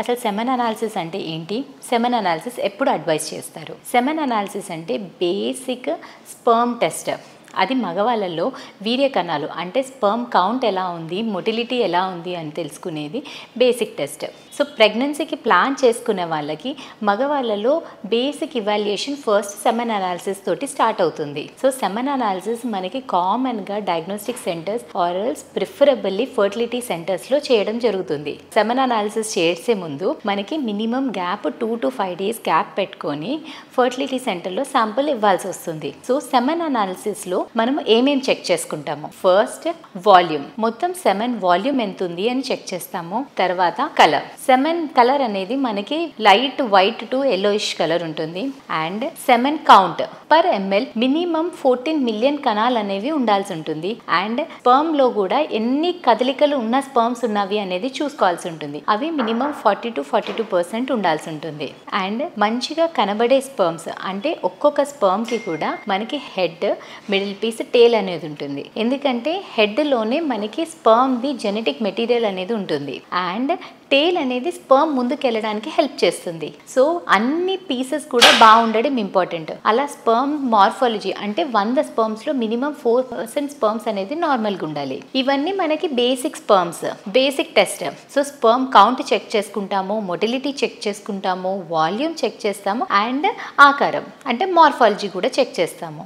అసలు semen analysis అంటే ఏంటి? సెమెన్ అనాలిసిస్ ఎప్పుడు అడ్వైస్ చేస్తారు? సెమెన్ అనాలిసిస్ అంటే బేసిక్ స్పర్మ్ టెస్ట్. అది మగవాళ్ళలో వీర్య కణాలు అంటే స్పర్మ్ కౌంట్ ఎలా ఉంది, మొటిలిటీ ఎలా ఉంది అని తెలుసుకునేది బేసిక్ టెస్ట్. సో ప్రెగ్నెన్సీకి ప్లాన్ చేసుకునే వాళ్ళకి మగవాళ్ళలో basic evaluation first semen analysis తోటి స్టార్ట్ అవుతుంది. సో సెమెన్ అనాలిసిస్ మనకి కామన్గా diagnostic centres or else preferably fertility సెంటర్స్లో చేయడం జరుగుతుంది. సెమెన్ అనాలిసిస్ చేసే ముందు మనకి minimum gap 2 to 5 days gap పెట్టుకొని ఫర్టిలిటీ సెంటర్లో శాంపుల్ ఇవ్వాల్సి వస్తుంది. సో సెమెన్ అనాలిసిస్లో మనం ఏమేం చెక్ చేసుకుంటాము? ఫస్ట్ వాల్యూమ్, మొత్తం సెమెన్ వాల్యూమ్ ఎంత ఉంది అని చెక్ చేస్తాము. తర్వాత కలర్, సెమెన్ కలర్ అనేది మనకి light white to yellowish colour ఉంటుంది. And semen count per ML minimum 14 million కణాలు అనేవి ఉండాల్సి ఉంటుంది. అండ్ స్పర్మ్ లో కూడా ఎన్ని కదలికలు ఉన్న స్పర్మ్స్ ఉన్నవి అనేది చూసుకోవాల్సి ఉంటుంది. అవి మినిమం 40 to 42% ఉండాల్సి ఉంటుంది. అండ్ మంచిగా కనబడే స్పర్మ్స్ అంటే ఒక్కొక్క స్పర్మ్ కి కూడా మనకి హెడ్, మిడిల్ పీస్, టేల్ అనేది ఉంటుంది. ఎందుకంటే హెడ్ లోనే మనకి స్పర్మ్ ది జెనెటిక్ మెటీరియల్ అనేది ఉంటుంది. అండ్ టేల్ అనేది స్పర్మ్ ముందుకు వెళ్ళడానికి హెల్ప్ చేస్తుంది. సో అన్ని పీసెస్ కూడా బాగుండడం ఇంపార్టెంట్. అలా స్పర్మ్ మార్ఫాలజీ అంటే 100 స్పర్మ్స్ లో మినిమం 4% స్పర్మ్స్ అనేది నార్మల్గా ఉండాలి. ఇవన్నీ మనకి basic sperms, basic test. So sperm count check చేసుకుంటాము, మొటిలిటీ చెక్ చేసుకుంటాము, వాల్యూమ్ చెక్ చేస్తాము, అండ్ ఆకారం అంటే మార్ఫాలజీ కూడా చెక్ చేస్తాము.